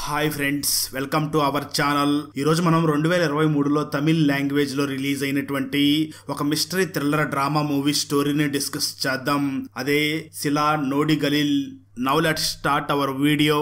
Hi friends, welcome to our channel. ఈరోజు మనం 2023లో తమిళ్ లాంగ్వేజ్ లో రిలీజ్ అయినటువంటి ఒక మిస్టరీ థ్రిల్లర్ డ్రామా మూవీ స్టోరీని డిస్కస్ చేద్దాం. అదే Sila Nodigalil. Now let's start our video.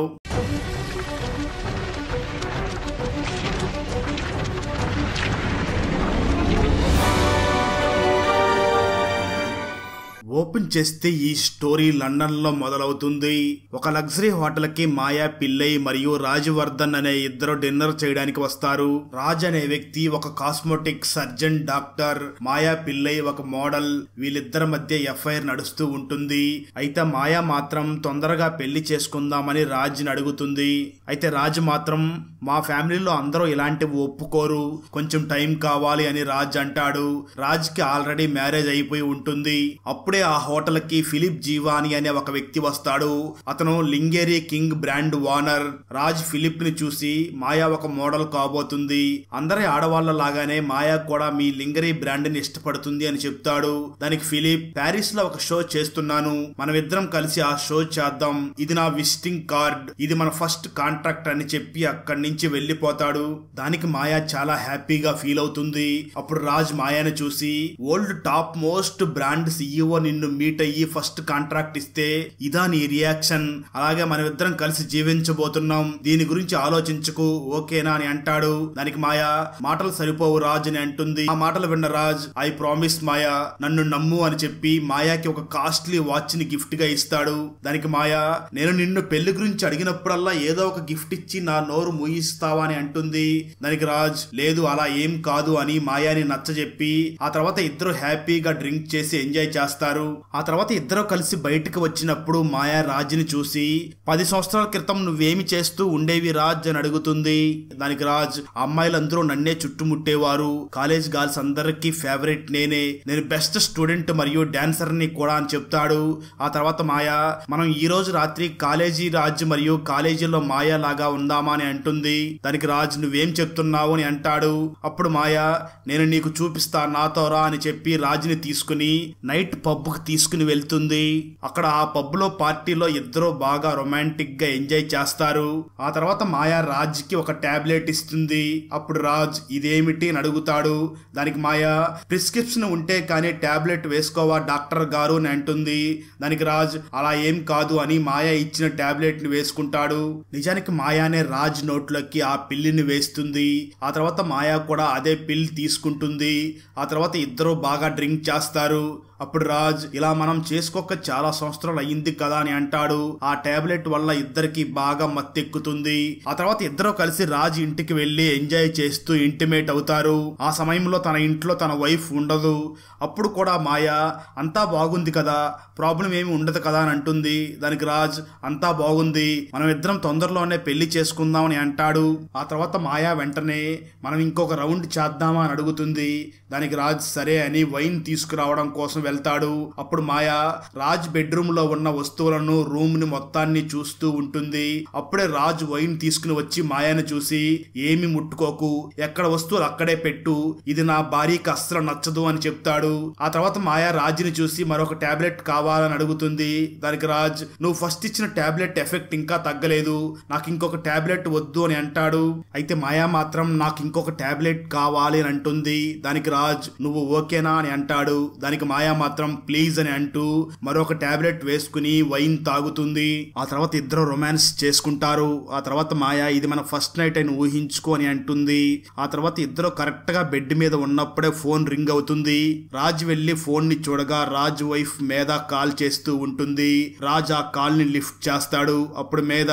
Open చేస్తే ఈ స్టోరీ లండన్ లో మొదలవుతుంది. ఒక లగ్జరీ హోటల్ కి మాయా పిల్లై మరియు రాజవర్ధన్ అనే ఇద్దరు డిన్నర్ చేయడానికి వస్తారు. రాజ్ అనే వ్యక్తి ఒక కాస్మెటిక్ సర్జన్ డాక్టర్, మాయా పిల్లై ఒక మోడల్. వీళ్ళిద్దరి మధ్య ఎఫ్ఐఆర్ నడుస్తూ ఉంటుంది. అయితే మాయా మాత్రం తొందరగా పెళ్లి చేసుకుందామని రాజ్ ని అడుగుతుంది. అయితే రాజ్ మాత్రం మా ఫ్యామిలీలో అందరూ ఇలాంటివి ఒప్పుకోరు, కొంచెం టైం కావాలి అని రాజ్ అంటాడు. రాజ్ కి ఆల్రెడీ మ్యారేజ్ అయిపోయి ఉంటుంది. అప్పుడే ఆ హోటల్ కి ఫిలిప్ జీవాని అనే ఒక వ్యక్తి వస్తాడు. అతను lingerie king brand owner. Raj Philip ని చూసి మాయా ఒక మోడల్ కాబోతుంది, అందరి ఆడవాళ్ల లాగానే మాయా కూడా మీ లింగరీ బ్రాండ్ ని ఇష్టపడుతుంది అని చెప్తాడు. దానికి ఫిలిప్, ప్యారిస్ లో ఒక షో చేస్తున్నాను, మనమిద్దరం కలిసి ఆ షో చేద్దాం, ఇది నా విజిటింగ్ కార్డ్, ఇది మన ఫస్ట్ కాంట్రాక్ట్ అని చెప్పి అక్కడి నుంచి వెళ్లిపోతాడు. దానికి మాయా చాలా హ్యాపీగా ఫీల్ అవుతుంది. అప్పుడు రాజ్ మాయాని చూసి, world top most brand CEO నిన్ను మీట్ అయ్యి ఫస్ట్ కాంట్రాక్ట్ ఇస్తే ఇదా నీ రియాక్షన్? అలాగే మనమిద్దరం కలిసి జీవించబోతున్నాం, దీని గురించి ఆలోచించుకు, ఓకేనా అని అంటాడు. దానికి మాయా, మాటలు సరిపోవు రాజ్ అని అంటుంది. ఆ మాటలు విన్న రాజ్, ఐ ప్రామిస్ మాయా, నన్ను నమ్ము అని చెప్పి మాయాకి ఒక కాస్ట్లీ వాచ్ ని గిఫ్ట్ గా ఇస్తాడు. దానికి మాయా, నేను నిన్ను పెళ్లి గురించి అడిగినప్పుడల్లా ఏదో ఒక గిఫ్ట్ ఇచ్చి నా నోరు మూయిస్తావా అని అంటుంది. దానికి రాజ్, లేదు అలా ఏం కాదు అని మాయాని నచ్చజెప్పి ఆ తర్వాత ఇద్దరు హ్యాపీగా డ్రింక్ చేసి ఎంజాయ్ చేస్తారు. ఆ తర్వాత ఇద్దరు కలిసి బయటకు వచ్చినప్పుడు మాయా రాజ్ని చూసి, 10 సంవత్సరాల క్రితం నువ్వేమి చేస్తూ ఉండేవి రాజ్ అని అడుగుతుంది. దానికి రాజ్, అమ్మాయిలందరూ నన్నే చుట్టుముట్టేవారు, కాలేజ్ గర్ల్స్ అందరికీ ఫేవరెట్ నేనే, నేను బెస్ట్ స్టూడెంట్ మరియు డాన్సర్ ని కూడా అని చెప్తాడు. ఆ తర్వాత మాయా, మనం ఈ రోజు రాత్రి కాలేజీ రాజ్ మరియు కాలేజీలో మాయా లాగా ఉందామా అని అంటుంది. దానికి రాజ్, నువ్వేం చెప్తున్నావు అని అంటాడు. అప్పుడు మాయా, నేను నీకు చూపిస్తా, నాతో రా అని చెప్పి రాజ్ని తీసుకుని నైట్ పబ్ కు తీసుకుని వెళ్తుంది. అక్కడ ఆ పబ్ లో పార్టీలో ఇద్దరు బాగా రొమాంటిక్ గా ఎంజాయ్ చేస్తారు. ఆ తర్వాత మాయా రాజ్ కి ఒక టాబ్లెట్ ఇస్తుంది. అప్పుడు రాజ్, ఇదేమిటి అని అడుగుతాడు. దానికి మాయా, ప్రిస్క్రిప్షన్ ఉంటే కానీ టాబ్లెట్ వేసుకోవా డాక్టర్ గారు అని అంటుంది. దానికి రాజ్, అలా ఏం కాదు అని మాయా ఇచ్చిన టాబ్లెట్ ని వేసుకుంటాడు. నిజానికి మాయానే రాజ్ నోట్లోకి ఆ పిల్లిని వేస్తుంది. ఆ తర్వాత మాయా కూడా అదే పిల్ తీసుకుంటుంది. ఆ తర్వాత ఇద్దరు బాగా డ్రింక్ చేస్తారు. అప్పుడు రాజ్, ఇలా మనం చేసుకోక చాలా సంవత్సరాలు అయ్యింది కదా అని అంటాడు. ఆ టాబ్లెట్ వల్ల ఇద్దరికి బాగా మత్తెక్కుతుంది. ఆ తర్వాత ఇద్దరు కలిసి రాజ్ ఇంటికి వెళ్లి ఎంజాయ్ చేస్తూ ఇంటిమేట్ అవుతారు. ఆ సమయంలో తన ఇంట్లో తన వైఫ్ ఉండదు. అప్పుడు కూడా మాయా, అంతా బాగుంది కదా, ప్రాబ్లం ఏమి ఉండదు కదా అని అంటుంది. దానికి రాజ్, అంతా బాగుంది, మనం ఇద్దరం తొందరలోనే పెళ్లి చేసుకుందాం అని అంటాడు. ఆ తర్వాత మాయా వెంటనే, మనం ఇంకొక రౌండ్ చేద్దామా అని అడుగుతుంది. దానికి రాజ్ సరే అని వైన్ తీసుకురావడం కోసం వెళ్తాడు. అప్పుడు మాయా రాజ్ బెడ్రూమ్ లో ఉన్న వస్తువులను, రూమ్ ని మొత్తాన్ని చూస్తూ ఉంటుంది. అప్పుడే రాజ్ వైన్ తీసుకుని వచ్చి మాయాని చూసి, ఏమి ముట్టుకోకు, ఎక్కడ వస్తువులు అక్కడే పెట్టు, ఇది నా భార్యకి అస్సలు నచ్చదు అని చెప్తాడు. ఆ తర్వాత మాయా రాజ్ని చూసి మరొక టాబ్లెట్ కావాలని అడుగుతుంది. దానికి రాజ్, నువ్వు ఫస్ట్ ఇచ్చిన టాబ్లెట్ ఎఫెక్ట్ ఇంకా తగ్గలేదు, నాకు ఇంకొక టాబ్లెట్ వద్దు అని అంటాడు. అయితే మాయా మాత్రం నాకు ఇంకొక టాబ్లెట్ కావాలి అని అంటుంది. దానికి రాజ్, నువ్వు ఓకేనా అని అంటాడు. దానికి మాయా మాత్రం ప్లీజ్ అని అంటూ మరొక టాబ్లెట్ వేసుకుని వైన్ తాగుతుంది. ఆ తర్వాత ఇద్దరు రొమాన్స్ చేసుకుంటారు. ఆ తర్వాత మాయా, ఇది మన ఫస్ట్ నైట్ అని ఊహించుకో అని అంటుంది. ఆ తర్వాత ఇద్దరు కరెక్ట్ గా బెడ్ మీద ఉన్నప్పుడే ఫోన్ రింగ్ అవుతుంది. రాజ్ వెళ్లి ఫోన్ ని చూడగా రాజ్ వైఫ్ మీద కాల్ చేస్తూ ఉంటుంది. రాజ్ ఆ కాల్ ని లిఫ్ట్ చేస్తాడు. అప్పుడు మీద,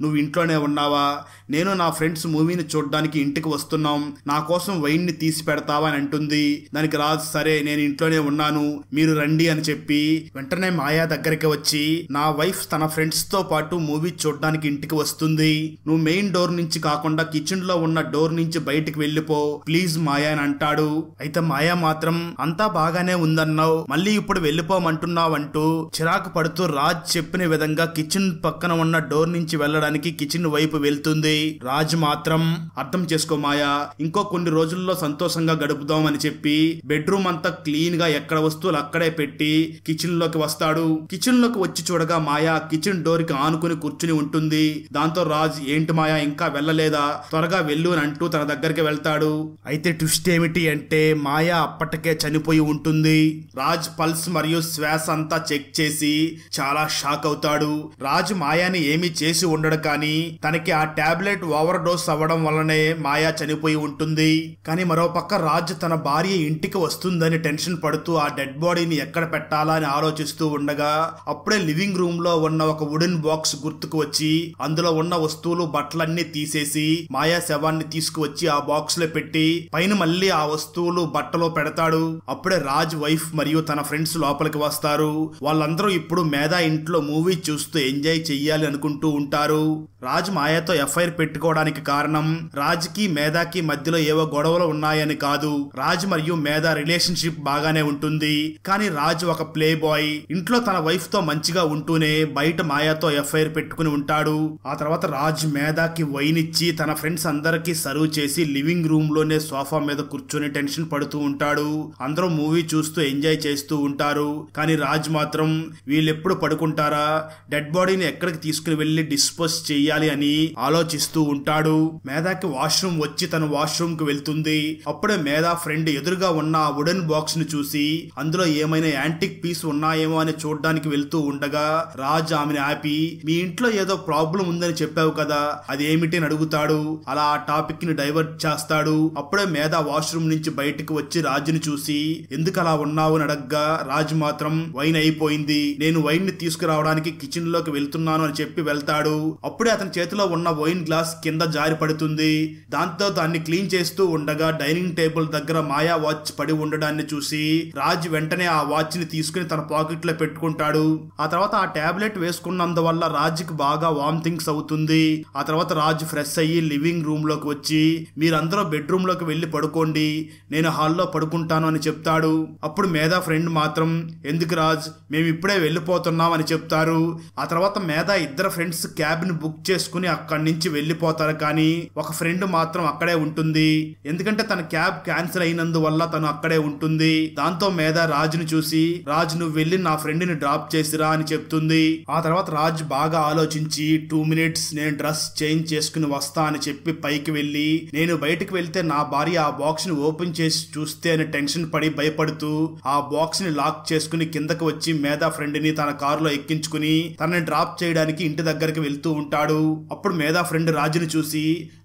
నువ్వు ఇంట్లోనే ఉన్నావా, నేను నా ఫ్రెండ్స్ మూవీని చూడడానికి ఇంటికి వస్తున్నాం, నా కోసం వైన్ ని తీసి పెడతావా అని అంటుంది. దానికి రాజ్, సరే నేను ఇంట్లోనే ఉన్నాను, మీరు రండి అని చెప్పి వెంటనే మాయా దగ్గరికి వచ్చి, నా వైఫ్ తన ఫ్రెండ్స్ తో పాటు మూవీ చూడడానికి ఇంటికి వస్తుంది, నువ్వు మెయిన్ డోర్ నుంచి కాకుండా కిచెన్ లో ఉన్న డోర్ నుంచి బయటికి వెళ్ళిపో ప్లీజ్ మాయా అని అంటాడు. అయితే మాయా మాత్రం, అంతా బాగానే ఉందన్నావు, మళ్ళీ ఇప్పుడు వెళ్ళిపోమంటున్నావు అంటూ చిరాకు పడుతూ రాజ్ చెప్పిన విధంగా కిచెన్ పక్కన ఉన్న డోర్ నుంచి వెళ్ళడానికి కిచెన్ వైపు వెళ్తుంది. రాజ్ మాత్రం, అర్థం చేసుకో మాయా, ఇంకో కొన్ని రోజుల్లో సంతోషంగా గడుపుదాం అని చెప్పి బెడ్రూమ్ అంతా క్లీన్ గా ఎక్కడ వస్తువు వస్తువులు అక్కడే పెట్టి కిచెన్ లోకి వస్తాడు. కిచెన్ లోకి వచ్చి చూడగా మాయా కిచెన్ డోర్ కి ఆనుకుని కూర్చుని ఉంటుంది. దాంతో రాజ్ ఏంటి మాయా ఇంకా వెళ్ళలేదా, త్వరగా వెళ్ళు అని అంటూ తన దగ్గరికి వెళ్తాడు. అయితే ట్విస్ట్ ఏమిటి అంటే మాయా అప్పటికే చనిపోయి ఉంటుంది. రాజ్ పల్స్ మరియు శ్వాస అంతా చెక్ చేసి చాలా షాక్ అవుతాడు. రాజ్ మాయాని ఏమీ చేసి ఉండడు, కానీ తనకి ఆ టాబ్లెట్ ఓవర్ డోస్ అవ్వడం వల్లనే మాయా చనిపోయి ఉంటుంది. కానీ మరో పక్క రాజ్ తన భార్య ఇంటికి వస్తుందని టెన్షన్ పడుతూ ఆ డెడ్ బాడీని ఎక్కడ పెట్టాలా అని ఆలోచిస్తూ ఉండగా అప్పుడే లివింగ్ రూమ్ లో ఉన్న ఒక వుడెన్ బాక్స్ గుర్తుకు వచ్చి అందులో ఉన్న వస్తువులు బట్టలన్నీ తీసేసి మాయా శవాన్ని తీసుకువచ్చి ఆ బాక్స్ లో పెట్టి పైన మళ్ళీ ఆ వస్తువులు బట్టలో పెడతాడు. అప్పుడే రాజ్ వైఫ్ మరియు తన ఫ్రెండ్స్ లోపలికి వస్తారు. వాళ్ళందరూ ఇప్పుడు మేధా ఇంట్లో మూవీ చూస్తూ ఎంజాయ్ చెయ్యాలి అనుకుంటూ ఉంటారు. రాజ్ మాయాతో ఎఫ్ఐఆర్ పెట్టుకోవడానికి కారణం రాజ్ కి మేధాకి మధ్యలో ఏవో గొడవలు ఉన్నాయని కాదు. రాజ్ మరియు మేధా రిలేషన్షిప్ బాగానే ఉంటుంది, కానీ రాజ్ ఒక ప్లే బాయ్. ఇంట్లో తన వైఫ్ తో మంచిగా ఉంటూనే బయట మాయాతో ఎఫ్ఐఆర్ పెట్టుకుని ఉంటాడు. ఆ తర్వాత రాజ్ మేధాకి వైన్ ఇచ్చి తన ఫ్రెండ్స్ అందరికి సర్వ్ చేసి లివింగ్ రూమ్ లోనే సోఫా మీద కూర్చొని టెన్షన్ పడుతూ ఉంటాడు. అందరూ మూవీ చూస్తూ ఎంజాయ్ చేస్తూ ఉంటారు. కానీ రాజ్ మాత్రం వీళ్ళెప్పుడు పడుకుంటారా, డెడ్ బాడీని ఎక్కడికి తీసుకుని వెళ్లి డిస్పోజ్ చెయ్యాలి అని ఆలోచిస్తూ ఉంటాడు. మేధాకి వాష్రూమ్ వచ్చి తన వాష్రూమ్ కు వెళ్తుంది. అప్పుడే మేధా ఫ్రెండ్ ఎదురుగా ఉన్న ఆ వుడెన్ బాక్స్ ని చూసి అందులో ఏమైనా యాంటిక్ పీస్ ఉన్నాయేమో అని చూడడానికి వెళ్తూ ఉండగా రాజ్ ఆమెను ఆపి మీ ఇంట్లో ఏదో ప్రాబ్లం ఉందని చెప్పావు కదా, అదేమిటి అని అడుగుతాడు. అలా ఆ టాపిక్ ని డైవర్ట్ చేస్తాడు. అప్పుడే మేధా వాష్రూమ్ నుంచి బయటకు వచ్చి రాజుని చూసి ఎందుకు అలా ఉన్నావు అని అడగ్గా రాజు మాత్రం వైన్ అయిపోయింది, నేను వైన్ ని తీసుకురావడానికి కిచెన్ లోకి వెళ్తున్నాను అని చెప్పి వెళ్తాడు. అప్పుడే అతని చేతిలో ఉన్న వైన్ గ్లాస్ కింద జారి పడుతుంది. దాంతో దాన్ని క్లీన్ చేస్తూ ఉండగా డైనింగ్ టేబుల్ దగ్గర మాయా వాచ్ పడి ఉండడాన్ని చూసి రాజ్ వెంటనే ఆ వాచ్ ని తీసుకుని తన పాకెట్ లో పెట్టుకుంటాడు. ఆ తర్వాత ఆ టాబ్లెట్ వేసుకున్నందువల్ల రాజ్ కి బాగా వామిటింగ్స్ అవుతుంది. ఆ తర్వాత రాజ్ ఫ్రెష్ అయ్యి లివింగ్ రూమ్ లోకి వచ్చి మీరందరూ బెడ్రూమ్ లోకి వెళ్లి పడుకోండి, నేను హాల్లో పడుకుంటాను అని చెప్తాడు. అప్పుడు మేధా ఫ్రెండ్ మాత్రం ఎందుకు రాజ్, మేము ఇప్పుడే వెళ్ళిపోతున్నాం అని చెప్తారు. ఆ తర్వాత మేధా ఇద్దరు ఫ్రెండ్స్ క్యాబ్ ని బుక్ చేసుకుని అక్కడి నుంచి వెళ్ళిపోతారు. కానీ ఒక ఫ్రెండ్ మాత్రం అక్కడే ఉంటుంది, ఎందుకంటే తన క్యాబ్ క్యాన్సిల్ అయినందువల్ల తను అక్కడే ఉంటుంది. దాంతో మేధా రాజును చూసి రాజ్ నువ్వు వెళ్ళి నా ఫ్రెండ్ ని డ్రాప్ చేసిరా అని చెప్తుంది. ఆ తర్వాత రాజ్ బాగా ఆలోచించి 2 minutes నేను డ్రెస్ చేంజ్ చేసుకుని వస్తా అని చెప్పి పైకి వెళ్ళి నేను బయటకు వెళ్తే నా భార్య ఆ బాక్స్ ని ఓపెన్ చేసి చూస్తే అని టెన్షన్ పడి భయపడుతూ ఆ బాక్స్ ని లాక్ చేసుకుని కిందకి వచ్చి మేధా ఫ్రెండ్ ని తన కారులో ఎక్కించుకుని తనని డ్రాప్ చేయడానికి ఇంటి దగ్గరికి వెళ్తూ ఉంటాడు. అప్పుడు మేధా ఫ్రెండ్ రాజుని చూసి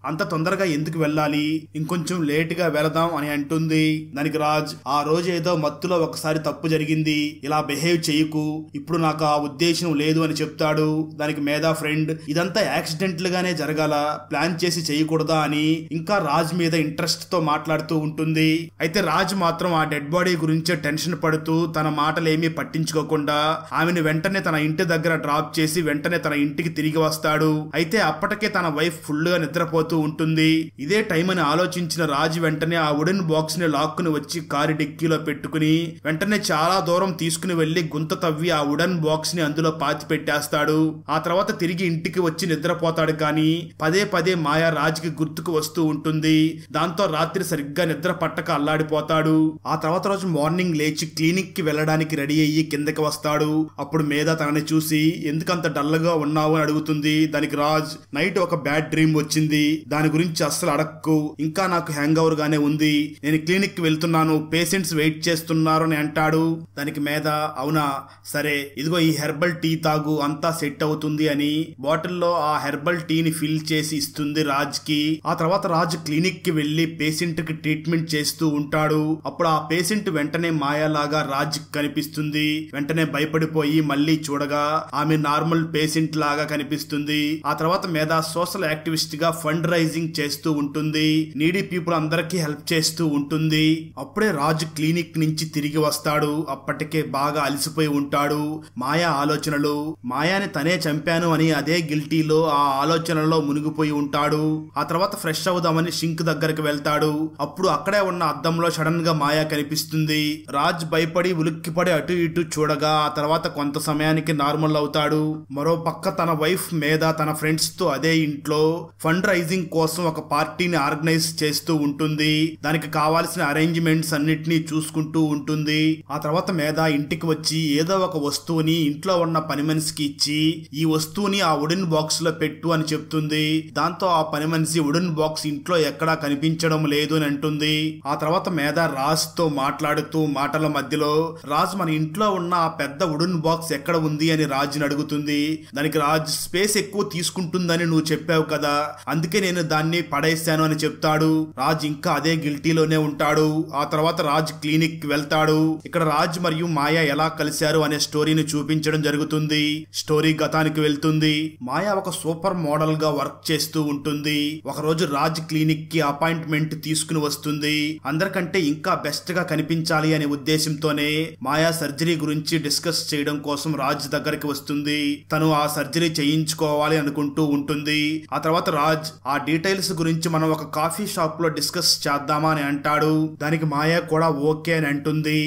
అంత తొందరగా ఎందుకు వెళ్ళాలి, ఇంకొంచెం లేట్ గా వెళదాం అని అంటుంది. దానికి రాజ్ ఆ రోజు ఏదో మత్తులో ఒకసారి తప్పు జరిగింది, ఇలా బిహేవ్ చేయకు, ఇప్పుడు నాకు ఆ ఉద్దేశం లేదు అని చెప్తాడు. దానికి మేధా ఫ్రెండ్ ఇదంతా యాక్సిడెంటల్ గానే జరగాల, ప్లాన్ చేసి చేయకూడదా అని ఇంకా రాజ్ మీద ఇంట్రెస్ట్ తో మాట్లాడుతూ ఉంటుంది. అయితే రాజ్ మాత్రం ఆ డెడ్ బాడీ గురించే టెన్షన్ పడుతూ తన మాటలేమీ పట్టించుకోకుండా ఆమెను వెంటనే తన ఇంటి దగ్గర డ్రాప్ చేసి వెంటనే తన ఇంటికి తిరిగి వస్తాడు. అయితే అప్పటికే తన వైఫ్ ఫుల్ గా నిద్రపోతూ ఉంటుంది. ఇదే టైం అని ఆలోచించిన రాజ్ వెంటనే ఆ వుడెన్ బాక్స్ ని లాక్కుని వచ్చి కారు డిక్కీలో పెట్టుకుని వెంటనే చాలా దూరం తీసుకుని వెళ్లి గుంత తవ్వి ఆ వుడెన్ బాక్స్ ని అందులో పాతి పెట్టేస్తాడు. ఆ తర్వాత తిరిగి ఇంటికి వచ్చి నిద్రపోతాడు. కానీ పదే పదే మాయా రాజ్ కి గుర్తుకు వస్తూ ఉంటుంది. దాంతో రాత్రి సరిగ్గా నిద్ర పట్టక అల్లాడిపోతాడు. ఆ తర్వాత రోజు మార్నింగ్ లేచి క్లినిక్ కి వెళ్ళడానికి రెడీ అయ్యి కిందకి వస్తాడు. అప్పుడు మేధా తనని చూసి ఎందుకంత డల్ గా ఉన్నావు అని అడుగుతుంది. దానికి రాజ్ నైట్ ఒక బ్యాడ్ డ్రీమ్ వచ్చింది, దాని గురించి అస్సలు అడక్కు, ఇంకా నాకు హ్యాంగ్ ఓవర్ గానే ఉంది, నేను క్లినిక్ కి వెళ్తున్నాను, పేషెంట్స్ వెయిట్ చేస్తున్నారు అని అంటాడు. దానికి మేధా అవునా సరే ఇదిగో ఈ హెర్బల్ టీ తాగు అంతా సెట్ అవుతుంది అని బాటిల్లో ఆ హెర్బల్ టీని ఫిల్ చేసి ఇస్తుంది రాజ్ కి. ఆ తర్వాత రాజ్ క్లినిక్ కి వెళ్లి పేషెంట్ కి ట్రీట్మెంట్ చేస్తూ ఉంటాడు. అప్పుడు ఆ పేషెంట్ వెంటనే మాయాలాగా రాజ్ కనిపిస్తుంది. వెంటనే భయపడిపోయి మళ్ళీ చూడగా ఆమె నార్మల్ పేషెంట్ లాగా కనిపిస్తుంది. ఆ తర్వాత మేధా సోషల్ యాక్టివిస్ట్ గా ఫండ్ రైజింగ్ చేస్తూ ఉంటుంది, నీడీ పీపుల్ అందరికీ హెల్ప్ చేస్తూ ఉంటుంది. అప్పుడే రాజ్ క్లినిక్ నుంచి తిరిగి వస్తాడు. అప్పటికే బాగా అలసిపోయి ఉంటాడు. మాయా ఆలోచనలు, మాయాని తనే చంపాను అని అదే గిల్టీలో ఆ ఆలోచనలో మునిగిపోయి ఉంటాడు. ఆ తర్వాత ఫ్రెష్ అవుదామని షింక్ దగ్గరికి వెళ్తాడు. అప్పుడు అక్కడే ఉన్న అద్దంలో సడన్ గా మాయా కనిపిస్తుంది. రాజ్ భయపడి ఉలిక్కిపడి అటు ఇటు చూడగా ఆ తర్వాత కొంత సమయానికి నార్మల్ అవుతాడు. మరో పక్క తన వైఫ్ మేధా తన ఫ్రెండ్స్ తో అదే ఇంట్లో ఫండ్ రైజింగ్ కోసం ఒక పార్టీని ఆర్గనైజ్ చేస్తూ ఉంటుంది. దానికి కావాల్సిన అరేంజ్మెంట్స్ అన్నిటినీ చూసుకుంటూ ఉంటుంది. చెప్తుంది. ఆ తర్వాత మేధ ఇంటికి వచ్చి ఏదో ఒక వస్తువుని ఇంట్లో ఉన్న పని మనిషికి ఇచ్చి ఈ వస్తువుని ఆ వుడెన్ బాక్స్ లో పెట్టు అని చెప్తుంది. దాంతో ఆ పని మనిషి వుడెన్ బాక్స్ ఇంట్లో ఎక్కడా కనిపించడం లేదు అని అంటుంది. ఆ తర్వాత మేధ రాజ్ తో మాట్లాడుతూ మాటల మధ్యలో రాజ్ మన ఇంట్లో ఉన్న ఆ పెద్ద వుడెన్ బాక్స్ ఎక్కడ ఉంది అని రాజ్ ని అడుగుతుంది. దానికి రాజ్ స్పేస్ ఎక్కువ తీసుకుంటుందని నువ్వు చెప్పావు కదా, అందుకే నేను దాన్ని పడేశాను అని చెప్తాడు. రాజ్ ఇంకా అదే గిల్టీలోనే ఉంటాడు. ఆ తర్వాత రాజ్ క్లినిక్ కి వెళ్తాడు. ఇక్కడ రాజ్ మరియు మాయా ఎలా కలిశారు అనే స్టోరీని చూపించడం జరుగుతుంది. స్టోరీ గతానికి వెళ్తుంది. మాయా ఒక సూపర్ మోడల్ గా వర్క్ చేస్తూ ఉంటుంది. ఒక రోజు రాజ్ క్లినిక్ కి అపాయింట్మెంట్ తీసుకుని వస్తుంది. అందరికంటే ఇంకా బెస్ట్ గా కనిపించాలి అనే ఉద్దేశంతోనే మాయా సర్జరీ గురించి డిస్కస్ చేయడం కోసం రాజ్ దగ్గరికి వస్తుంది. తను ఆ సర్జరీ చేయించుకోవాలి అనుకుంటూ ఉంటుంది. ఆ తర్వాత రాజ్ ఆ డీటెయిల్స్ గురించి మనం ఒక కాఫీ షాప్ లో డిస్కస్ చేద్దామా అని అంటాడు. దానికి మాయా కూడా ఓకే అని అంటుంది.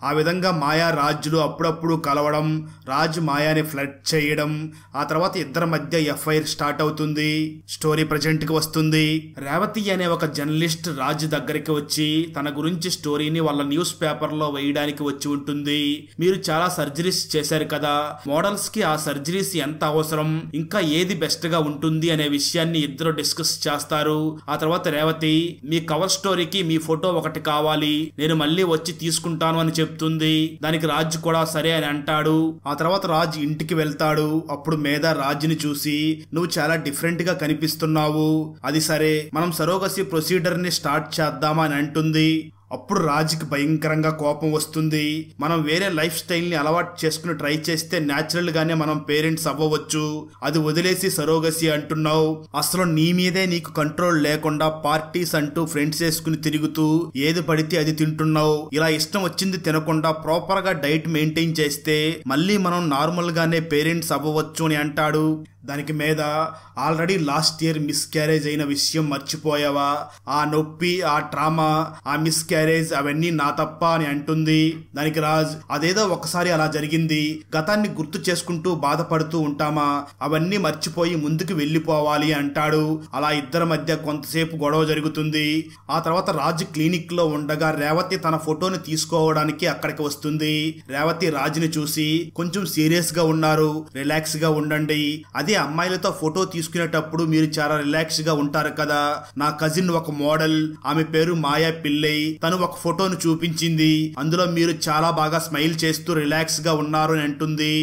ఆ విధంగా మాయా రాజ్లు అప్పుడప్పుడు కలవడం, రాజ్ మాయాని ఫ్లర్ట్ చేయడం, ఆ తర్వాత ఇద్దరి మధ్య ఎఫ్ఐఆర్ స్టార్ట్ అవుతుంది. స్టోరీ ప్రజెంట్ కి వస్తుంది. రేవతి అనే ఒక జర్నలిస్ట్ రాజ్ దగ్గరికి వచ్చి తన గురించి స్టోరీని వాళ్ళ న్యూస్ పేపర్ లో వేయడానికి వచ్చి ఉంటుంది. మీరు చాలా సర్జరీస్ చేశారు కదా, మోడల్స్ కి ఆ సర్జరీస్ ఎంత అవసరం, ఇంకా ఏది బెస్ట్ గా ఉంటుంది అనే విషయాన్ని ఇద్దరు డిస్కస్ చేస్తారు. ఆ తర్వాత రేవతి మీ కవర్ స్టోరీకి మీ ఫోటో ఒకటి కావాలి, నేను మళ్ళీ వచ్చి తీసుకుంటాను అని చెప్తుంది. దానికి రాజ్ కూడా సరే అని అంటాడు. ఆ తర్వాత రాజ్ ఇంటికి వెళ్తాడు. అప్పుడు మేధ రాజ్ని చూసి నువ్వు చాలా డిఫరెంట్ గా కనిపిస్తున్నావు, అది సరే మనం సరోగసి ప్రొసీడర్ ని స్టార్ట్ చేద్దామా అని అంటుంది. అప్పుడు రాజ్కి భయంకరంగా కోపం వస్తుంది. మనం వేరే లైఫ్ స్టైల్ ని అలవాటు చేసుకుని ట్రై చేస్తే న్యాచురల్ గానే మనం పేరెంట్స్ అవ్వవచ్చు, అది వదిలేసి సరోగసి అంటున్నావు. అసలు నీ మీదే నీకు కంట్రోల్ లేకుండా పార్టీస్ అంటూ ఫ్రెండ్స్ వేసుకుని తిరుగుతూ ఏది పడితే అది తింటున్నావు. ఇలా ఇష్టం వచ్చింది తినకుండా ప్రాపర్ గా డైట్ మెయింటైన్ చేస్తే మళ్ళీ మనం నార్మల్ గానే పేరెంట్స్ అవ్వవచ్చు అని అంటాడు. దానికి మీద already last year miss carriage అయిన విషయం మర్చిపోయావా, ఆ నొప్పి, ఆ ట్రామా, ఆ మిస్ క్యారేజ్ అవన్నీ నా తప్ప అని అంటుంది. దానికి రాజ్ అదేదో ఒకసారి అలా జరిగింది, గతాన్ని గుర్తు చేసుకుంటూ బాధపడుతూ ఉంటామా, అవన్నీ మర్చిపోయి ముందుకు వెళ్ళిపోవాలి అంటాడు. అలా ఇద్దరి మధ్య కొంతసేపు గొడవ జరుగుతుంది. ఆ తర్వాత రాజ్ క్లినిక్ లో ఉండగా రేవతి తన ఫోటోని తీసుకోవడానికి అక్కడికి వస్తుంది. రేవతి రాజ్ని చూసి కొంచెం సీరియస్ గా ఉన్నారు, రిలాక్స్ గా ఉండండి, అదే అమ్మాయిలతో ఫోటో తీసుకునేటప్పుడు మీరు చాలా రిలాక్స్ గా ఉంటారు కదా, నా కజిన్ ఒక మోడల్, ఆమె పేరు మాయా పిల్లై, తను ఒక ఫోటోను చూపించింది, అందులో మీరు చాలా బాగా స్మైల్ చేస్తూ రిలాక్స్ గా ఉన్నారు అని అంటుంది.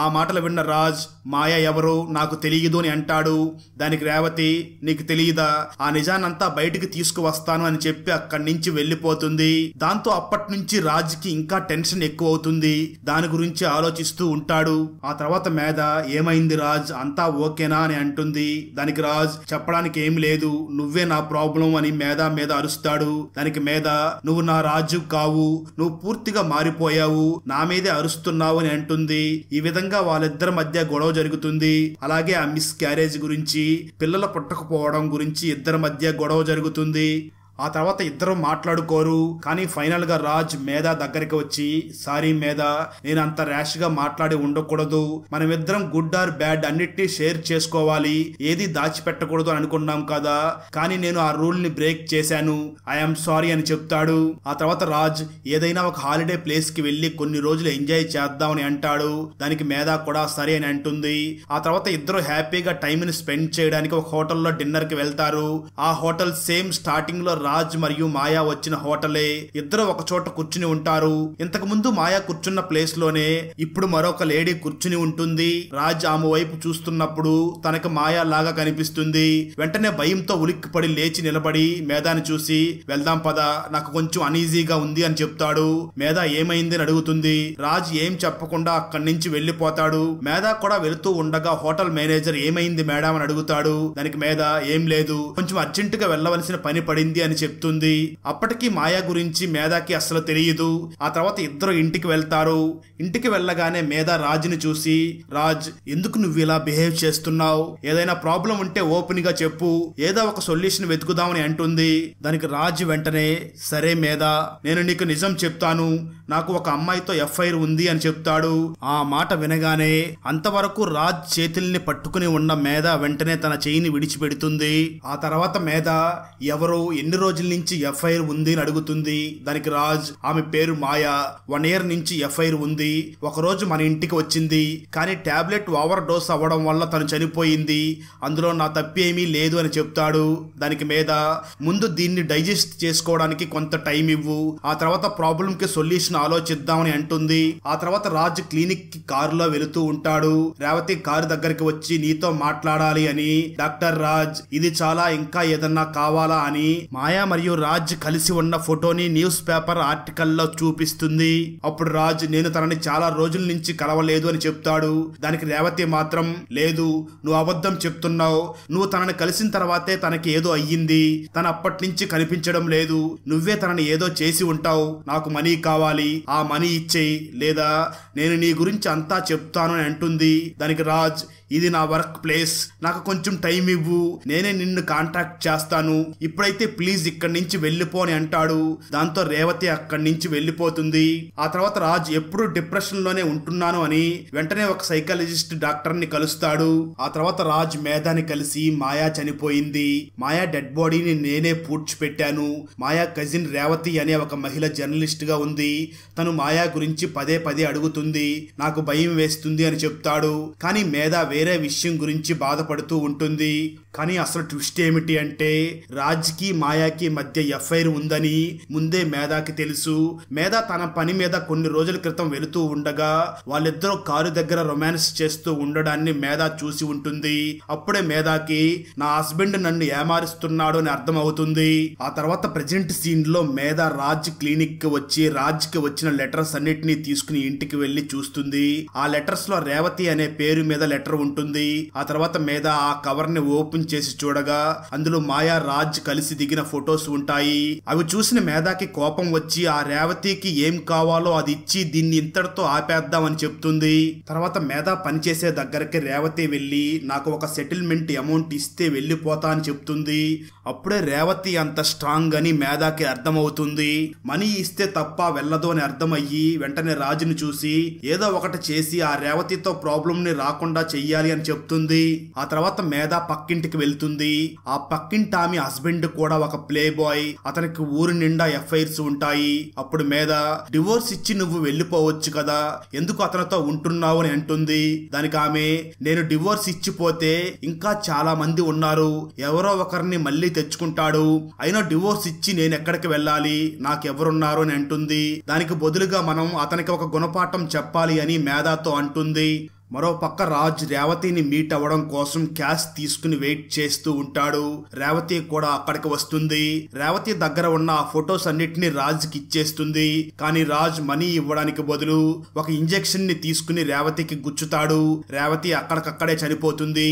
ఆ మాటలు విన్న రాజ్ మాయా ఎవరు నాకు తెలియదు అని అంటాడు. దానికి రేవతి నీకు తెలియదా, ఆ నిజానంతా బయటికి తీసుకువస్తాను అని చెప్పి అక్కడి నుంచి వెళ్ళిపోతుంది. దాంతో అప్పటి నుంచి రాజ్ కి ఇంకా టెన్షన్ ఎక్కువ అవుతుంది. దాని గురించి ఆలోచిస్తూ ఉంటాడు. ఆ తర్వాత మేధ ఏమైంది రాజ్, అంతా ఓకేనా అని అంటుంది. దానికి రాజ్ చెప్పడానికి ఏం లేదు, నువ్వే నా ప్రాబ్లం అని మేధ మీద అరుస్తాడు. దానికి మేధ నువ్వు నా రాజు కావు, నువ్వు పూర్తిగా మారిపోయావు, నా మీదే అరుస్తున్నావు అని అంటుంది. ఈ విధంగా వాళ్ళిద్దరి మధ్య గొడవ జరుగుతుంది. అలాగే ఆ మిస్ క్యారేజ్ గురించి, పిల్లలు పుట్టకపోవడం గురించి ఇద్దరి మధ్య గొడవ జరుగుతుంది. ఆ తర్వాత ఇద్దరు మాట్లాడుకోరు. కానీ ఫైనల్ గా రాజ్ మేధ దగ్గరికి వచ్చి సారీ మేధ, నేను అంత ర్యాష్ గా మాట్లాడి ఉండకూడదు, మనమిద్దరం గుడ్ ఆర్ బ్యాడ్ అన్నిటినీ షేర్ చేసుకోవాలి, ఏది దాచిపెట్టకూడదు అని అనుకున్నాం కదా, కానీ నేను ఆ రూల్ ని బ్రేక్ చేశాను, ఐఎమ్ సారీ అని చెప్తాడు. ఆ తర్వాత రాజ్ ఏదైనా ఒక హాలిడే ప్లేస్ కి వెళ్లి కొన్ని రోజులు ఎంజాయ్ చేద్దామని అంటాడు. దానికి మేధ కూడా సరే అని అంటుంది. ఆ తర్వాత ఇద్దరు హ్యాపీగా టైం ని స్పెండ్ చేయడానికి ఒక హోటల్లో డిన్నర్ కి వెళ్తారు. ఆ హోటల్ సేమ్ స్టార్టింగ్ లో రాజ్ మరియు మాయా వచ్చిన హోటలే. ఇద్దరు ఒక చోట కూర్చుని ఉంటారు. ఇంతకు ముందు మాయా కూర్చున్న ప్లేస్ లోనే ఇప్పుడు మరొక లేడీ కూర్చుని ఉంటుంది. రాజ్ ఆమె వైపు చూస్తున్నప్పుడు తనకు మాయా లాగా కనిపిస్తుంది. వెంటనే భయంతో ఉలిక్కిపడి లేచి నిలబడి మేధాని చూసి వెళ్దాం పద, నాకు కొంచెం అనీజీగా ఉంది అని చెప్తాడు. మేధ ఏమైంది అని అడుగుతుంది. రాజ్ ఏం చెప్పకుండా అక్కడి నుంచి వెళ్లిపోతాడు. మేధ కూడా వెళుతూ ఉండగా హోటల్ మేనేజర్ ఏమైంది మేడం అని అడుగుతాడు. దానికి మేధ ఏం లేదు, కొంచెం అర్జెంట్ గా వెళ్లవలసిన పని పడింది అని చెప్తుంది. అప్పటికి మాయా గురించి మేధాకి అసలు తెలియదు. ఆ తర్వాత ఇద్దరు ఇంటికి వెళ్తారు. ఇంటికి వెళ్ళగానే మేధ రాజ్ని చూసి రాజ్ ఎందుకు నువ్వు ఇలా బిహేవ్ చేస్తున్నావు, ఏదైనా ప్రాబ్లం ఉంటే ఓపెన్ గా చెప్పు, ఏదో ఒక సొల్యూషన్ వెతుకుదామని అంటుంది. దానికి రాజ్ వెంటనే సరే మేధ, నేను నీకు నిజం చెప్తాను, నాకు ఒక అమ్మాయితో ఎఫ్ఐఆర్ ఉంది అని చెప్తాడు. ఆ మాట వినగానే అంతవరకు రాజ్ చేతుల్ని పట్టుకుని ఉన్న మేధ వెంటనే తన చేయిని విడిచిపెడుతుంది. ఆ తర్వాత మేధ ఎవరు ఎన్ని రోజుల నుంచి ఎఫ్ఐఆర్ ఉంది అని అడుగుతుంది. దానికి రాజ్ ఆమె పేరు మాయా, 1 year నుంచి ఎఫ్ఐఆర్ ఉంది, ఒకరోజు మన ఇంటికి వచ్చింది, కానీ టాబ్లెట్ ఓవర్ డోస్ అవ్వడం వల్ల తను చనిపోయింది, అందులో నా తప్పేమీ లేదు అని చెప్తాడు. దానికి మీద ముందు దీన్ని డైజెస్ట్ చేసుకోవడానికి కొంత టైం ఇవ్వు, ఆ తర్వాత ప్రాబ్లం కి సొల్యూషన్ ఆలోచిద్దామని అంటుంది. ఆ తర్వాత రాజ్ క్లినిక్ కి కారులో వెళుతూ ఉంటాడు. రేవతి కారు దగ్గరికి వచ్చి నీతో మాట్లాడాలి అని. డాక్టర్ రాజ్, ఇది చాలా, ఇంకా ఏదన్నా కావాలా అని మాయా మరియు రాజ్ కలిసి ఉన్న ఫోటోని న్యూస్ పేపర్ ఆర్టికల్లో చూపిస్తుంది. అప్పుడు రాజ్ నేను తనని చాలా రోజుల నుంచి కలవలేదు అని చెప్తాడు. దానికి రేవతి మాత్రం లేదు, నువ్వు అబద్ధం చెప్తున్నావు, నువ్వు తనని కలిసిన తర్వాతే తనకి ఏదో అయ్యింది, తన అప్పటి నుంచి కనిపించడం లేదు, నువ్వే తనని ఏదో చేసి ఉంటావు, నాకు మనీ కావాలి, ఆ మనీ ఇచ్చేయి లేదా నేను నీ గురించి అంతా చెప్తాను అని అంటుంది. దానికి రాజ్ ఇది నా వర్క్ ప్లేస్, నాకు కొంచెం టైం ఇవ్వు, నేనే నిన్ను కాంటాక్ట్ చేస్తాను, ఇప్పుడైతే ప్లీజ్ ఇక్కడి నుంచి వెళ్ళిపో అని అంటాడు. దాంతో రేవతి అక్కడి నుంచి వెళ్ళిపోతుంది. ఆ తర్వాత రాజ్ ఎప్పుడు డిప్రెషన్ లోనే ఉంటున్నాను అని వెంటనే ఒక సైకాలజిస్ట్ డాక్టర్ ని కలుస్తాడు. ఆ తర్వాత రాజ్ మేధాని కలిసి మాయా చనిపోయింది, మాయా డెడ్ బాడీని నేనే పూడ్చిపెట్టాను, మాయా కజిన్ రేవతి అనే ఒక మహిళ జర్నలిస్ట్ గా ఉంది, తను మాయా గురించి పదే పదే అడుగుతుంది, నాకు భయం వేస్తుంది అని చెప్తాడు. కానీ మేధా వేరే విషయం గురించి బాధపడుతూ ఉంటుంది. కానీ అసలు ట్విస్ట్ ఏమిటి అంటే రాజ్కి మాయాకి మధ్య ఎఫ్ఐఆర్ ఉందని ముందే మేధాకి తెలుసు. మేధా తన పని మీద కొన్ని రోజుల క్రితం వెళుతూ ఉండగా వాళ్ళిద్దరూ కారు దగ్గర రొమాన్స్ చేస్తూ ఉండడాన్ని మేధా చూసి ఉంటుంది. అప్పుడే మేధాకి నా హస్బెండ్ నన్ను ఏమారుస్తున్నాడు అని అర్థం అవుతుంది. ఆ తర్వాత ప్రెజెంట్ సీన్ లో మేధా రాజ్ క్లినిక్ కి వచ్చి రాజ్ కి వచ్చిన లెటర్స్ అన్నిటినీ తీసుకుని ఇంటికి వెళ్లి చూస్తుంది. ఆ లెటర్స్ లో రేవతి అనే పేరు మీద లెటర్ ఉంటుంది. ఆ తర్వాత మేధా ఆ కవర్ ని ఓపెన్ చేసి చూడగా అందులో మాయా రాజ్ కలిసి దిగిన ఫొటోస్ ఉంటాయి. అవి చూసిన మేధాకి కోపం వచ్చి ఆ రేవతికి ఏం కావాలో అది ఇచ్చి దీన్ని ఇంతటితో ఆపేద్దామని చెప్తుంది. తర్వాత మేధా పనిచేసే దగ్గరికి రేవతి వెళ్లి నాకు ఒక సెటిల్మెంట్ అమౌంట్ ఇస్తే వెళ్లిపోతా అని చెప్తుంది. అప్పుడే రేవతి అంత స్ట్రాంగ్ అని మేధాకి అర్థమవుతుంది. మనీ ఇస్తే తప్ప వెళ్ళదు అని అర్థమయ్యి వెంటనే రాజుని చూసి ఏదో ఒకటి చేసి ఆ రేవతితో ప్రాబ్లం ని రాకుండా చెయ్యాలి అని చెప్తుంది. ఆ తర్వాత మేధా పక్కింటికి వెళ్తుంది. ఆ పక్కింటి ఆమె హస్బెండ్ కూడా ఒక ప్లే బాయ్, అతనికి ఊరి నిండా ఎఫ్ఐఆర్స్ ఉంటాయి. అప్పుడు మేధా డివోర్స్ ఇచ్చి నువ్వు వెళ్ళిపోవచ్చు కదా, ఎందుకు అతనితో ఉంటున్నావు అని అంటుంది. దానికి ఆమె నేను డివోర్స్ ఇచ్చిపోతే ఇంకా చాలా మంది ఉన్నారు, ఎవరో ఒకరిని మళ్ళీ తెచ్చుకుంటాడు, అయినా డివోర్స్ ఇచ్చి నేను ఎక్కడికి వెళ్ళాలి, నాకెవరున్నారు అని అంటుంది. దానికి బదులుగా మనం అతనికి ఒక గుణపాఠం చెప్పాలి అని మేధాతో అంటుంది. మరో పక్క రాజ్ రేవతిని మీట్ అవ్వడం కోసం క్యాష్ తీసుకుని వెయిట్ చేస్తూ ఉంటాడు. రేవతి కూడా అక్కడికి వస్తుంది. రేవతి దగ్గర ఉన్న ఆ ఫొటోస్ అన్నిటిని రాజ్ కి ఇచ్చేస్తుంది. కానీ రాజ్ మనీ ఇవ్వడానికి బదులు ఒక ఇంజెక్షన్ ని తీసుకుని రేవతికి గుచ్చుతాడు. రేవతి అక్కడికక్కడే చనిపోతుంది.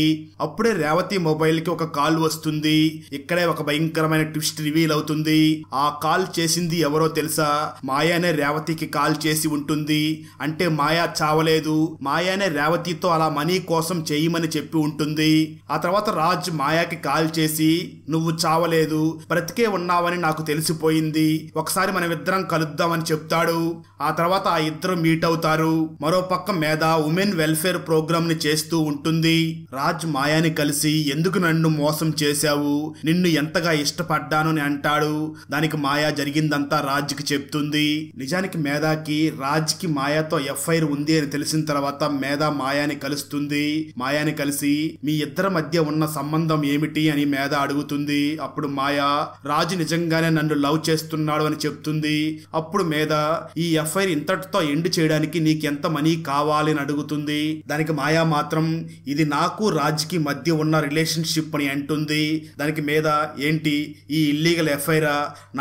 అప్పుడే రేవతి మొబైల్ కి ఒక కాల్ వస్తుంది. ఇక్కడే ఒక భయంకరమైన ట్విస్ట్ రివీల్ అవుతుంది. ఆ కాల్ చేసింది ఎవరో తెలుసా, మాయానే రేవతికి కాల్ చేసి ఉంటుంది. అంటే మాయా చావలేదు, మాయానే రేవతితో అలా మనీ కోసం చేయమని చెప్పి ఉంటుంది. ఆ తర్వాత రాజ్ మాయాకి కాల్ చేసి నువ్వు చావలేదు, బ్రతికే ఉన్నావని నాకు తెలిసిపోయింది, ఒకసారి మనం ఇద్దరం కలుద్దామని చెప్తాడు. ఆ తర్వాత ఆ ఇద్దరు మీట్ అవుతారు. మరో పక్క మేధా ఉమెన్ వెల్ఫేర్ ప్రోగ్రామ్ ని చేస్తూ ఉంటుంది. రాజ్ మాయాని కలిసి ఎందుకు నన్ను మోసం చేశావు, నిన్ను ఎంతగా ఇష్టపడ్డాను అని అంటాడు. దానికి మాయా జరిగిందంతా రాజ్ కి చెప్తుంది. నిజానికి మేధాకి రాజ్ కి మాయాతో ఎఫ్ఐఆర్ ఉంది అని తెలిసిన తర్వాత మేధా మాయాని కలుస్తుంది. మాయాని కలిసి మీ ఇద్దరి మధ్య ఉన్న సంబంధం ఏమిటి అని మేధా అడుగుతుంది. అప్పుడు మాయా రాజు నిజంగానే నన్ను లవ్ చేస్తున్నాడు అని చెప్తుంది. అప్పుడు మేధా ఈ ఎఫ్ఐఆర్ ఇంతటితో ఎండ్ చేయడానికి నీకెంత మనీ కావాలి అని అడుగుతుంది. దానికి మాయా మాత్రం ఇది నాకు రాజ్కి మధ్య ఉన్న రిలేషన్షిప్ అని అంటుంది. దానికి మేధా ఏంటి ఈ ఇల్లీగల్ ఎఫ్ఐఆర్,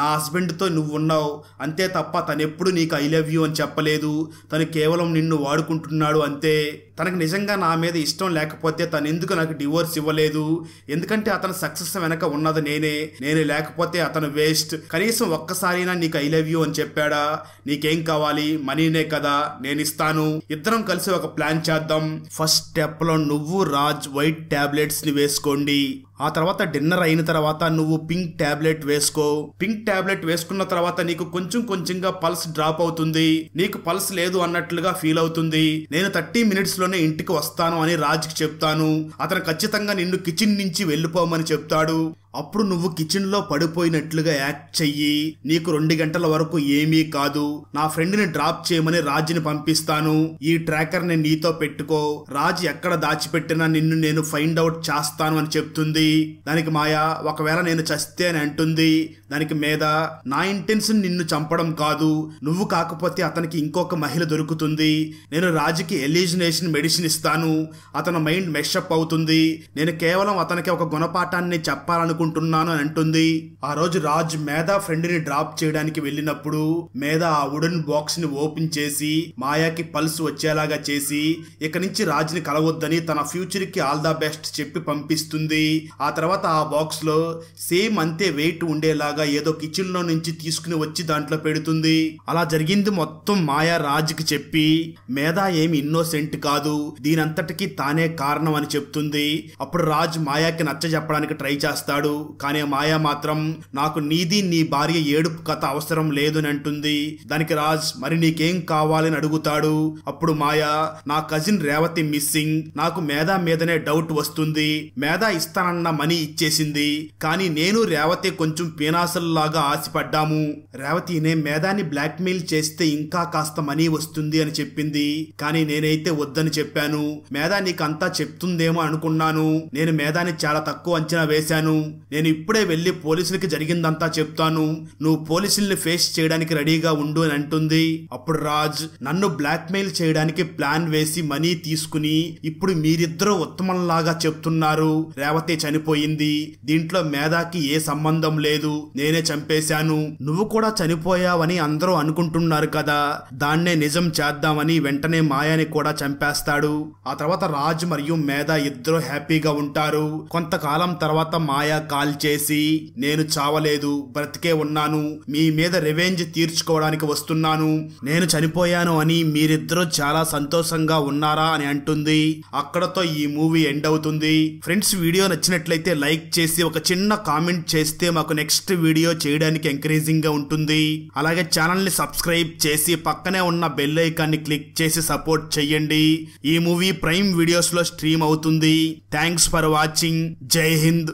నా హస్బెండ్ తో నువ్వు ఉన్నావు అంతే తప్ప తనెప్పుడు నీకు ఐ లవ్ యూ అని చెప్పలేదు, తను కేవలం నిన్ను వాడుకుంటున్నాడు అంతే, తనకు నిజంగా నా మీద ఇష్టం లేకపోతే తను ఎందుకు నాకు డివోర్స్ ఇవ్వలేదు, ఎందుకంటే అతను సక్సెస్ వెనక ఉన్నది నేనే లేకపోతే అతను వేస్ట్, కనీసం ఒక్కసారైనా నీకు ఐ లవ్ యూ అని చెప్పాడా, నీకేం కావాలి, మనీనే కదా నేను ఇస్తాను, ఇద్దరం కలిసి ఒక ప్లాన్ చేద్దాం, ఫస్ట్ స్టెప్ లో నువ్వు రాజ్ వైట్ టాబ్లెట్స్ ని వేసుకోండి, ఆ తర్వాత డిన్నర్ అయిన తర్వాత నువ్వు పింక్ టాబ్లెట్ వేసుకో, పింక్ టాబ్లెట్ వేసుకున్న తర్వాత నీకు కొంచెం కొంచెంగా పల్స్ డ్రాప్ అవుతుంది, నీకు పల్స్ లేదు అన్నట్లుగా ఫీల్ అవుతుంది, నేను 30 minutes లోనే ఇంటికి వస్తాను అని రాజ్కి చెప్తాను, అతను ఖచ్చితంగా నిన్ను కిచెన్ నుంచి వెళ్ళిపోమని చెప్తాడు. అప్పుడు నువ్వు కిచెన్ లో పడిపోయినట్లుగా యాక్ట్ చెయ్యి, నీకు 2 గంటల వరకు ఏమీ కాదు, నా ఫ్రెండ్ ని డ్రాప్ చేయమని రాజ్ని పంపిస్తాను, ఈ ట్రాకర్ ని నీతో పెట్టుకో, రాజ్ ఎక్కడ దాచిపెట్టినా నిన్ను నేను ఫైండ్ అవుట్ చేస్తాను అని చెప్తుంది. దానికి మాయా ఒకవేళ నేను చస్తే అని అంటుంది. దానికి మీద నా ఇంటెన్షన్ నిన్ను చంపడం కాదు, నువ్వు కాకపోతే అతనికి ఇంకొక మహిళ దొరుకుతుంది, నేను రాజుకి ఎలిజినేషన్ మెడిసిన్ ఇస్తాను, అతని మైండ్ మెషప్ అవుతుంది, నేను కేవలం అతనికి ఒక గుణపాఠాన్ని చెప్పాలనుకుంటున్నాను అని అంటుంది. ఆ రోజు రాజ్ మేధా ఫ్రెండ్ ని డ్రాప్ చేయడానికి వెళ్ళినప్పుడు మేధా ఆ వుడెన్ బాక్స్ ని ఓపెన్ చేసి మాయాకి పల్స్ వచ్చేలాగా చేసి ఇక నుంచి రాజ్ ని కలవద్దని తన ఫ్యూచర్ కి ఆల్ ద బెస్ట్ చెప్పి పంపిస్తుంది. ఆ తర్వాత ఆ బాక్స్ లో సేమ్ అంతే వెయిట్ ఉండేలాగా ఏదో కిచెన్ లో నుంచి తీసుకుని వచ్చి దాంట్లో పెడుతుంది. అలా జరిగింది మొత్తం మాయా రాజ్ కి చెప్పి మేధా ఏమి ఇన్నోసెంట్ కాదు, దీనంతటికి తానే కారణం అని చెప్తుంది. అప్పుడు రాజ్ మాయాకి నచ్చ చెప్పడానికి ట్రై చేస్తాడు, కానీ మాయా మాత్రం నాకు నీది నీ భార్య ఏడుపు కథ అవసరం లేదు అని అంటుంది. దానికి రాజ్ మరి నీకేం కావాలని అడుగుతాడు. అప్పుడు మాయా నా కజిన్ రేవతి మిస్సింగ్, నాకు మేధా మీదనే డౌట్ వస్తుంది, మేధా ఇస్తానన్న మనీ ఇచ్చేసింది, కానీ నేను రేవతి కొంచెం పీనాసల్లాగా ఆశపడ్డాము, రేవతినే మేధాని బ్లాక్ మెయిల్ చేస్తే ఇంకా కాస్త మనీ వస్తుంది అని చెప్పింది, కానీ నేనైతే వద్దని చెప్పాను, మేధా నీకు అంతా చెప్తుందేమో అనుకున్నాను, నేను మేధాని చాలా తక్కువ అంచనా వేశాను, నేను ఇప్పుడే వెళ్లి పోలీసులకి జరిగిందంతా చెప్తాను, నువ్వు పోలీసుల్ని ఫేస్ చేయడానికి రెడీగా ఉండు అని అంటుంది. అప్పుడు రాజ్ నన్ను బ్లాక్ మెయిల్ చేయడానికి ప్లాన్ వేసి మనీ తీసుకుని ఇప్పుడు మీరిద్దరూ ఉత్తమంలాగా చెప్తున్నారు, రేవతి చనిపోయింది, దీంట్లో మేధాకి ఏ సంబంధం లేదు, నేనే చంపేశాను, నువ్వు కూడా చనిపోయావని అందరూ అనుకుంటున్నారు కదా, దాన్నే నిజం చేద్దామని వెంటనే మాయాని కూడా చంపేస్తాడు. ఆ తర్వాత రాజ్ మరియు మేధా ఇద్దరు హ్యాపీగా ఉంటారు. కొంతకాలం తర్వాత మాయా కాల్ చేసి నేను చావలేదు, బ్రతికే ఉన్నాను, మీ మీద రివెంజ్ తీర్చుకోవడానికి వస్తున్నాను, నేను చనిపోయాను అని మీరిద్దరూ చాలా సంతోషంగా ఉన్నారా అని అంటుంది. అక్కడతో ఈ మూవీ ఎండ్ అవుతుంది. ఫ్రెండ్స్, వీడియో నచ్చినట్లయితే లైక్ చేసి ఒక చిన్న కామెంట్ చేస్తే మాకు నెక్స్ట్ వీడియో చేయడానికి ఎంకరేజింగ్ గా ఉంటుంది. అలాగే ఛానల్ ని సబ్స్క్రైబ్ చేసి పక్కనే ఉన్న బెల్ ఐకాన్ ని క్లిక్ చేసి సపోర్ట్ చేయండి. ఈ మూవీ ప్రైమ్ వీడియోస్ లో స్ట్రీమ్ అవుతుంది. Thanks for watching. జై హింద్.